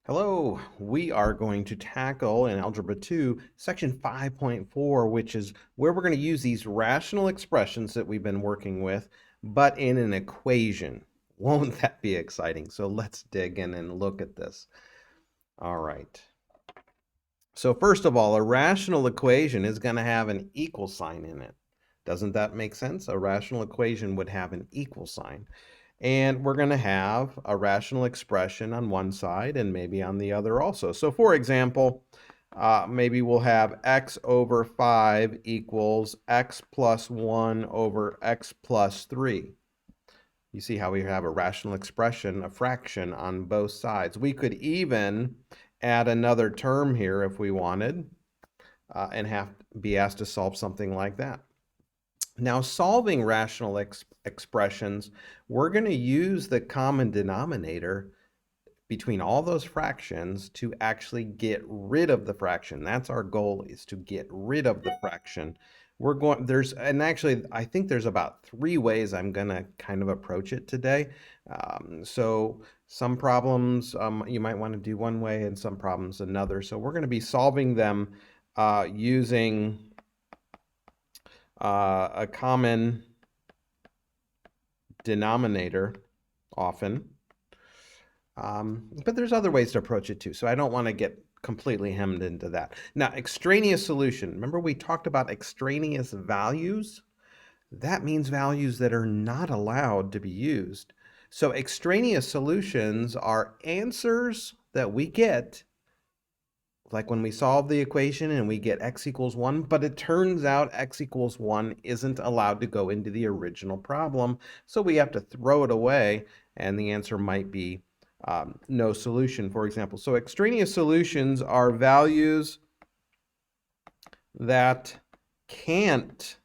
Hello, we are going to tackle in Algebra 2, section 5.4, which is where we're going to use these rational expressions that we've been working with, but in an equation. Won't that be exciting? So let's dig in and look at this. All right. So first of all, a rational equation is going to have an equal sign in it. Doesn't that make sense? A rational equation would have an equal sign. And we're going to have a rational expression on one side and maybe on the other also. So for example, maybe we'll have x over 5 equals x plus 1 over x plus 3. You see how we have a rational expression, a fraction on both sides. We could even add another term here if we wanted and be asked to solve something like that. Now, solving rational expressions, we're going to use the common denominator between all those fractions to actually get rid of the fraction. That's our goal, is to get rid of the fraction. Actually, I think there's about 3 ways I'm going to kind of approach it today. So some problems you might want to do one way and some problems another. So we're going to be solving them using a common denominator often. But there's other ways to approach it too, so I don't want to get completely hemmed into that. Now, extraneous solution. Remember we talked about extraneous values? That means values that are not allowed to be used. So extraneous solutions are answers that we get, like when we solve the equation and we get x equals 1, but it turns out x equals 1 isn't allowed to go into the original problem, so we have to throw it away, and the answer might be no solution, for example. So extraneous solutions are values that can't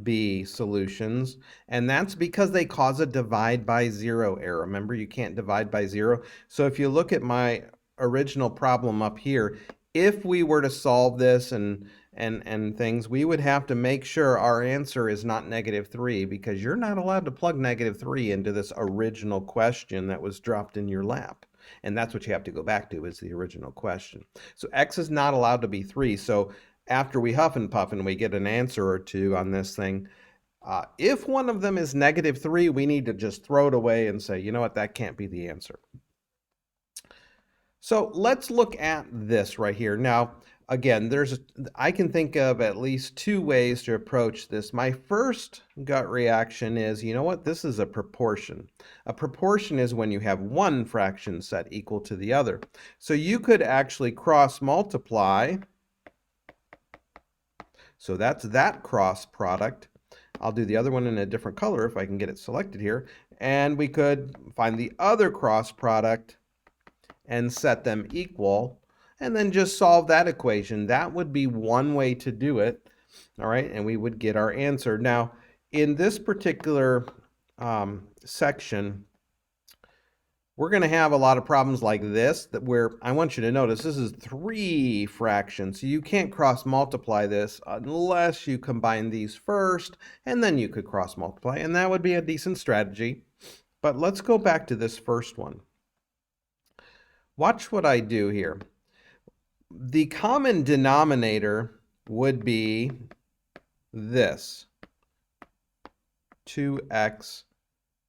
be solutions, and that's because they cause a divide by 0 error. Remember, you can't divide by 0. So if you look at my original problem up here, if we were to solve this and things, we would have to make sure our answer is not -3, because you're not allowed to plug -3 into this original question that was dropped in your lap. And that's what you have to go back to, is the original question. So x is not allowed to be 3. So after we huff and puff and we get an answer or two on this thing, if one of them is -3, we need to just throw it away and say, you know what, that can't be the answer. So let's look at this right here. Now, again, I can think of at least 2 ways to approach this. My first gut reaction is, you know what, this is a proportion. A proportion is when you have one fraction set equal to the other. So you could actually cross multiply. So that's that cross product. I'll do the other one in a different color if I can get it selected here. And we could find the other cross product and set them equal, and then just solve that equation. That would be one way to do it, all right, and we would get our answer. Now, in this particular section, we're going to have a lot of problems like this, where I want you to notice this is 3 fractions, so you can't cross multiply this unless you combine these first, and then you could cross multiply, and that would be a decent strategy. But let's go back to this first one. Watch what I do here. The common denominator would be this, 2x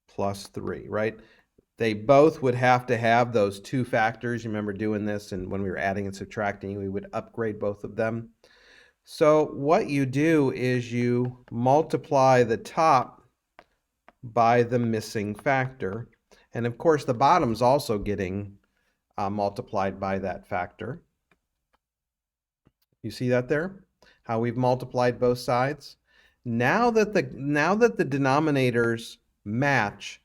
plus 3, right? They both would have to have those 2 factors. You remember doing this, and when we were adding and subtracting, we would upgrade both of them. So what you do is you multiply the top by the missing factor. And of course, the bottom's also getting multiplied by that factor. You see that there? How we've multiplied both sides? Now that the denominators match,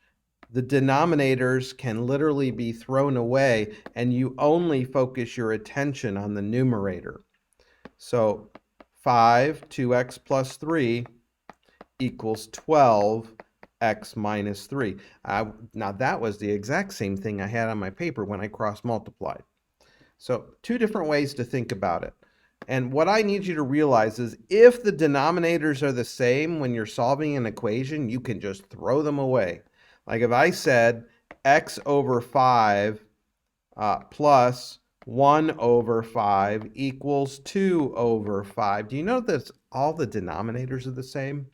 the denominators can literally be thrown away, and you only focus your attention on the numerator. So 5, 2x plus 3 equals 12x minus 3. Now that was the exact same thing I had on my paper when I cross multiplied. So 2 different ways to think about it. And what I need you to realize is, if the denominators are the same when you're solving an equation, you can just throw them away. Like if I said x over 5 plus 1 over 5 equals 2 over 5. Do you know that all the denominators are the same?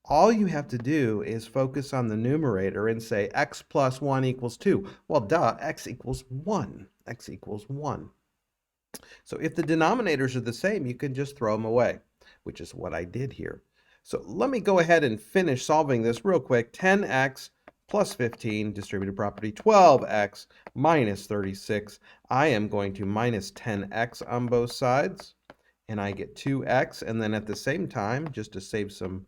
All you have to do is focus on the numerator and say x plus 1 equals 2. Well, duh, x equals 1. X equals 1. So if the denominators are the same, you can just throw them away, which is what I did here. So let me go ahead and finish solving this real quick. 10x plus 15, distributive property, 12x minus 36. I am going to minus 10x on both sides, and I get 2x. And then at the same time, just to save some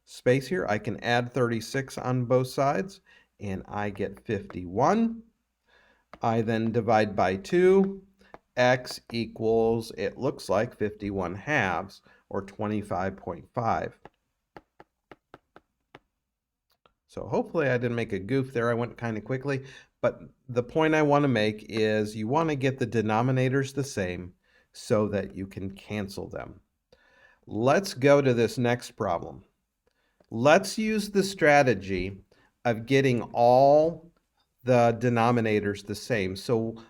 space here, I can add 36 on both sides, and I get 51. I then divide by 2. X equals, it looks like 51 halves, or 25.5. So hopefully I didn't make a goof there. I went kind of quickly, but the point I want to make is you want to get the denominators the same so that you can cancel them. Let's go to this next problem. Let's use the strategy of getting all the denominators the same. So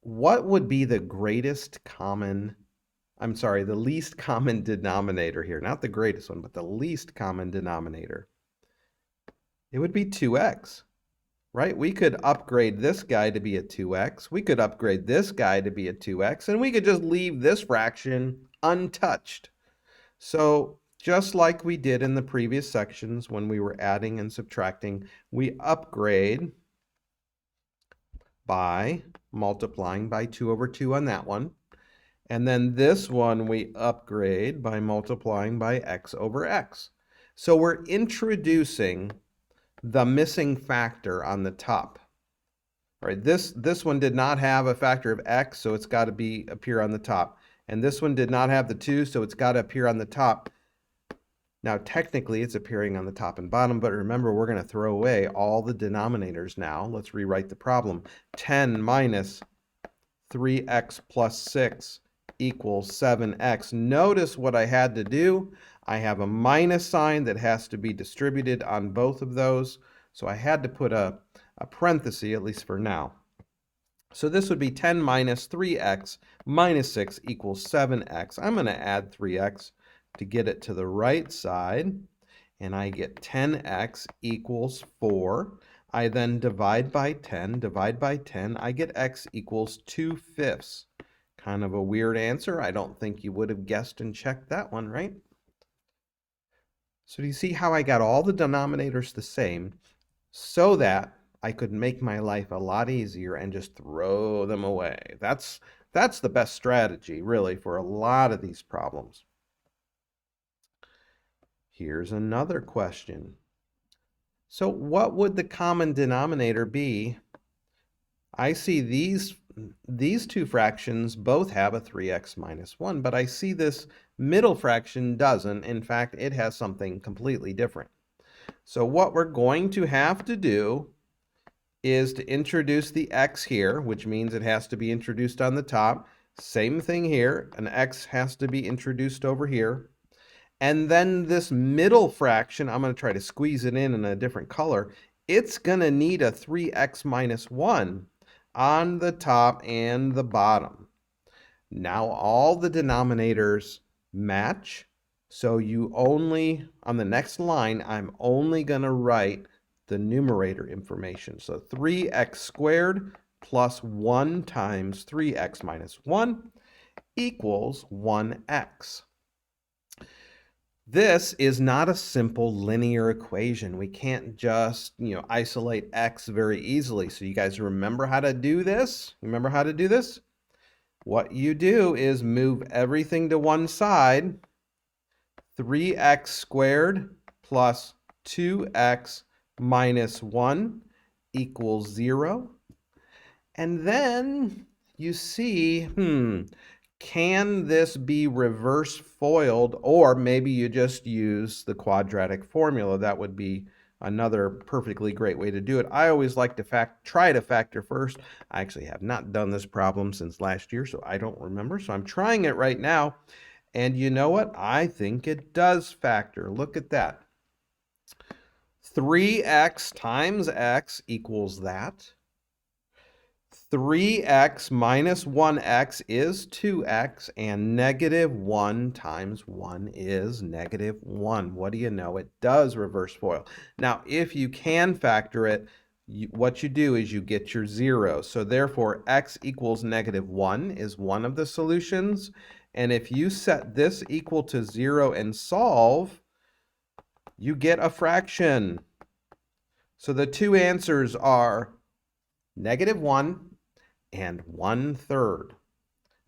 what would be the least common denominator here? Not the greatest one, but the least common denominator. It would be 2x, right? We could upgrade this guy to be a 2x. We could upgrade this guy to be a 2x, and we could just leave this fraction untouched. So just like we did in the previous sections when we were adding and subtracting, we upgrade by multiplying by 2 over 2 on that one. And then this one we upgrade by multiplying by x over x. So we're introducing the missing factor on the top. All right, this one did not have a factor of x, so it's got to appear on the top. And this one did not have the 2, so it's got to appear on the top. Now, technically, it's appearing on the top and bottom, but remember, we're going to throw away all the denominators now. Let's rewrite the problem. 10 minus 3x plus 6 equals 7x. Notice what I had to do. I have a minus sign that has to be distributed on both of those, so I had to put a parenthesis, at least for now. So this would be 10 minus 3x minus 6 equals 7x. I'm going to add 3x to get it to the right side, and I get 10x equals 4. I then divide by 10, I get x equals 2/5. Kind of a weird answer. I don't think you would have guessed and checked that one, right? So do you see how I got all the denominators the same so that I could make my life a lot easier and just throw them away? That's the best strategy, really, for a lot of these problems. Here's another question. So what would the common denominator be? I see these two fractions both have a 3x minus 1, but I see this middle fraction doesn't. In fact, it has something completely different. So what we're going to have to do is to introduce the x here, which means it has to be introduced on the top. Same thing here, an x has to be introduced over here. And then this middle fraction, I'm going to try to squeeze it in a different color. It's going to need a 3x minus 1 on the top and the bottom. Now all the denominators match. So on the next line, I'm only going to write the numerator information. So 3x squared plus 1 times 3x minus 1 equals 1x. This is not a simple linear equation. We can't just, isolate x very easily. So you guys remember how to do this? Remember how to do this? What you do is move everything to one side. 3x squared plus 2x minus 1 equals 0. And then you see, can this be reverse FOILed, or maybe you just use the quadratic formula? That would be another perfectly great way to do it. I always like to try to factor first. I actually have not done this problem since last year, so I don't remember. So I'm trying it right now. And you know what? I think it does factor. Look at that. 3x times x equals that. 3x minus 1x is 2x, and negative 1 times 1 is negative 1. What do you know? It does reverse FOIL. Now, if you can factor it, what you do is you get your 0. So therefore, x equals negative 1 is one of the solutions. And if you set this equal to 0 and solve, you get a fraction. So the two answers are negative 1 and 1/3.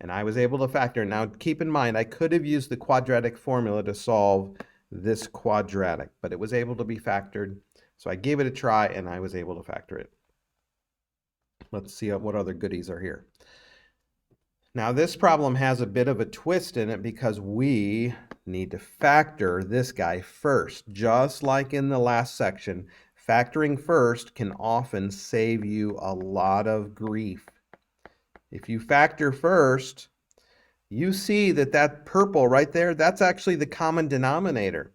And I was able to factor. Now keep in mind, I could have used the quadratic formula to solve this quadratic, but it was able to be factored. So I gave it a try and I was able to factor it. Let's see what other goodies are here. Now this problem has a bit of a twist in it because we need to factor this guy first. Just like in the last section, factoring first can often save you a lot of grief. If you factor first, you see that purple right there, that's actually the common denominator.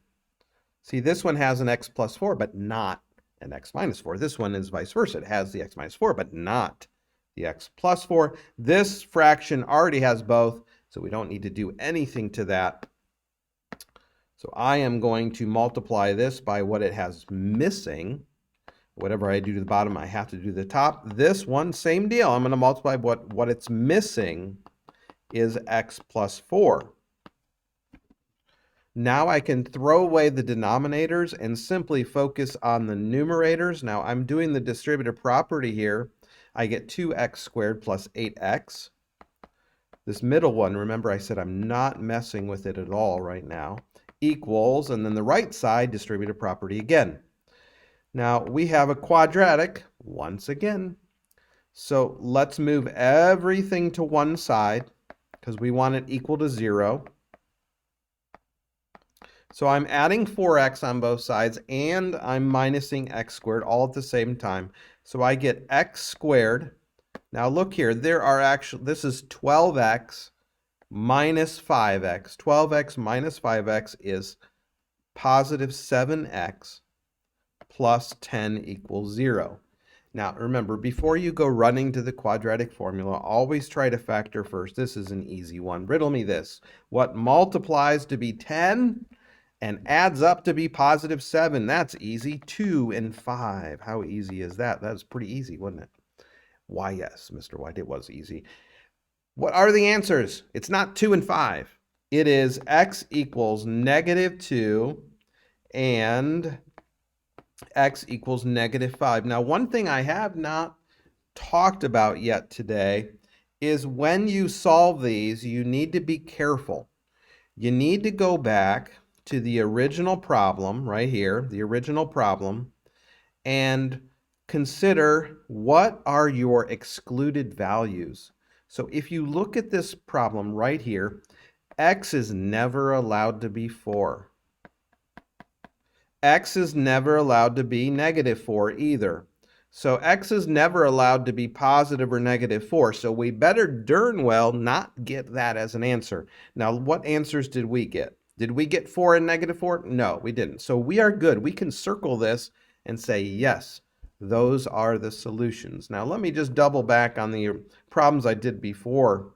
See, this one has an x plus 4, but not an x minus 4. This one is vice versa. It has the x minus 4, but not the x plus 4. This fraction already has both, so we don't need to do anything to that. So I am going to multiply this by what it has missing. Whatever I do to the bottom, I have to do the top. This one, same deal. I'm going to multiply what it's missing is x plus 4. Now I can throw away the denominators and simply focus on the numerators. Now I'm doing the distributive property here. I get 2x squared plus 8x. This middle one, remember I said I'm not messing with it at all right now, equals, and then the right side, distributive property again. Now we have a quadratic once again. So let's move everything to one side because we want it equal to 0. So I'm adding 4x on both sides and I'm minusing x squared all at the same time. So I get x squared. Now look here, this is 12x minus 5x. 12x minus 5x is positive 7x plus 10 equals 0. Now remember, before you go running to the quadratic formula, always try to factor first. This is an easy one. Riddle me this. What multiplies to be 10 and adds up to be positive 7? That's easy. 2 and 5. How easy is that? That's pretty easy, wasn't it? Why, yes, Mr. White, it was easy. What are the answers? It's not 2 and 5. It is x equals negative 2 and x equals negative 5. Now, one thing I have not talked about yet today is when you solve these, you need to be careful. You need to go back to the original problem right here, the original problem, and consider what are your excluded values. So if you look at this problem right here, x is never allowed to be 4. X is never allowed to be negative 4 either. So x is never allowed to be positive or negative 4. So we better darn well not get that as an answer. Now, what answers did we get? Did we get 4 and negative 4? No, we didn't. So we are good. We can circle this and say, yes, those are the solutions. Now, let me just double back on the problems I did before.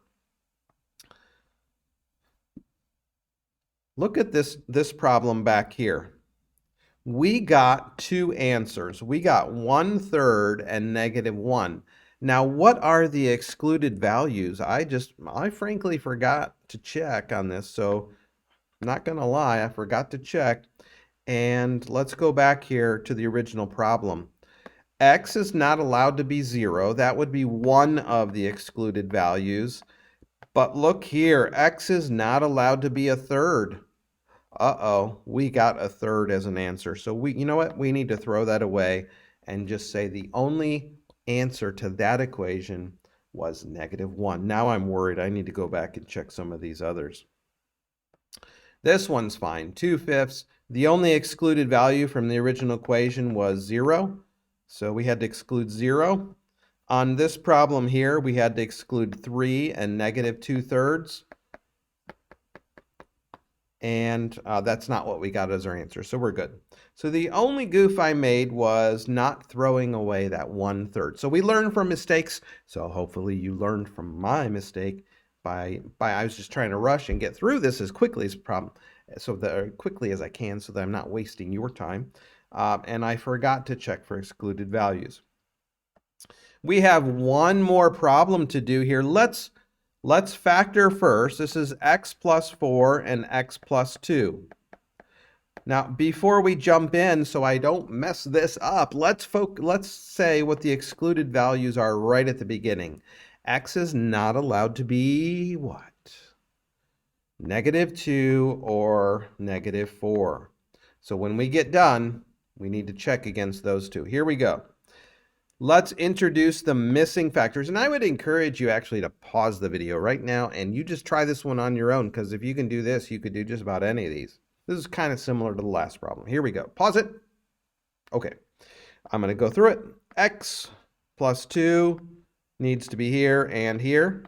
Look at this problem back here. We got two answers. We got 1/3 and negative 1. Now, what are the excluded values? I frankly forgot to check on this, so I'm not going to lie, I forgot to check. And let's go back here to the original problem. X is not allowed to be 0. That would be one of the excluded values. But look here, x is not allowed to be 1/3. Uh-oh, we got 1/3 as an answer. So you know what? We need to throw that away and just say the only answer to that equation was negative 1. Now I'm worried. I need to go back and check some of these others. This one's fine. 2/5. The only excluded value from the original equation was 0. So we had to exclude 0. On this problem here, we had to exclude 3 and negative 2/3. and that's not what we got as our answer, so we're good. So the only goof I made was not throwing away that 1/3. So we learn from mistakes, so hopefully you learned from my mistake by I was just trying to rush and get through this as quickly as quickly as I can so that I'm not wasting your time. And I forgot to check for excluded values. We have one more problem to do here. Let's factor first. This is x plus 4 and x plus 2. Now, before we jump in, so I don't mess this up, let's say what the excluded values are right at the beginning. X is not allowed to be what? -2 or -4. So when we get done, we need to check against those two. Here we go. Let's introduce the missing factors, and I would encourage you actually to pause the video right now and you just try this one on your own, because if you can do this, you could do just about any of these. This is kind of similar to the last problem. Here we go. Pause it. Okay, I'm going to go through it. X plus 2 needs to be here and here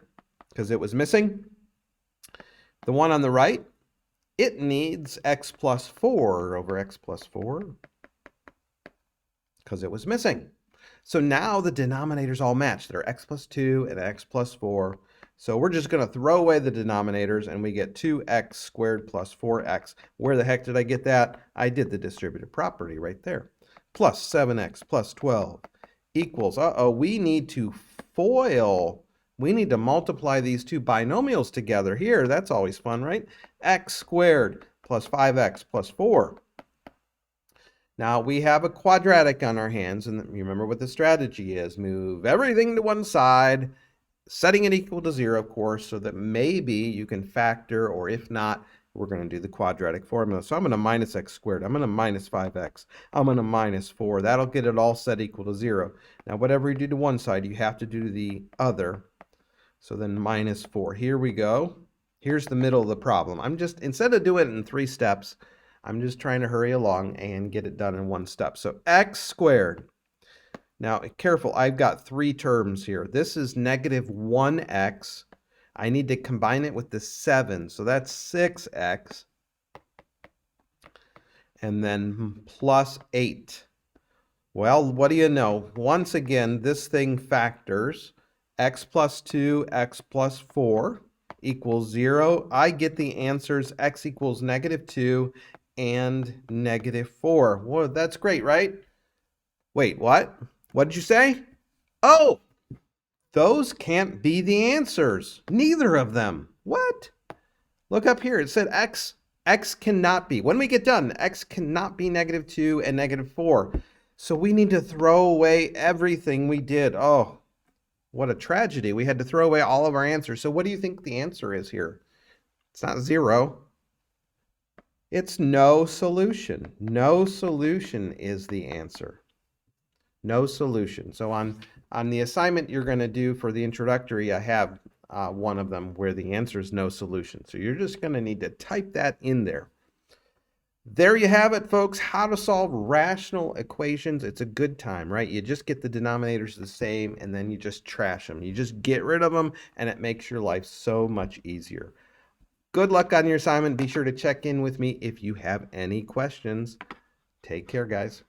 because it was missing. The one on the right, it needs x plus 4 over x plus 4 because it was missing. So now the denominators all match. They're x plus 2 and x plus 4. So we're just going to throw away the denominators and we get 2x squared plus 4x. Where the heck did I get that? I did the distributive property right there. Plus 7x plus 12 equals, we need to FOIL. We need to multiply these two binomials together here. That's always fun, right? X squared plus 5x plus 4. Now we have a quadratic on our hands, and remember what the strategy is. Move everything to one side, setting it equal to 0, of course, so that maybe you can factor, or if not, we're going to do the quadratic formula. So I'm going to minus x squared. I'm going to minus 5x. I'm going to minus 4. That'll get it all set equal to 0. Now whatever you do to one side, you have to do to the other. So then minus 4. Here we go. Here's the middle of the problem. Instead of doing it in 3 steps, I'm just trying to hurry along and get it done in 1 step. So x squared. Now, careful, I've got 3 terms here. This is -1x. I need to combine it with the 7, so that's 6x. And then plus 8. Well, what do you know? Once again, this thing factors. X plus 2, x plus 4 equals 0. I get the answers x equals -2 and -4. Well, that's great, right? Wait, what? What did you say? Oh, those can't be the answers. Neither of them. What? Look up here. It said x cannot be. When we get done, x cannot be -2 and -4. So we need to throw away everything we did. Oh, what a tragedy. We had to throw away all of our answers. So what do you think the answer is here? It's not 0. It's no solution. No solution is the answer. No solution. So on the assignment you're going to do for the introductory, I have one of them where the answer is no solution. So you're just going to need to type that in there. There you have it, folks. How to solve rational equations. It's a good time, right? You just get the denominators the same and then you just trash them. You just get rid of them and it makes your life so much easier. Good luck on your assignment. Be sure to check in with me if you have any questions. Take care, guys.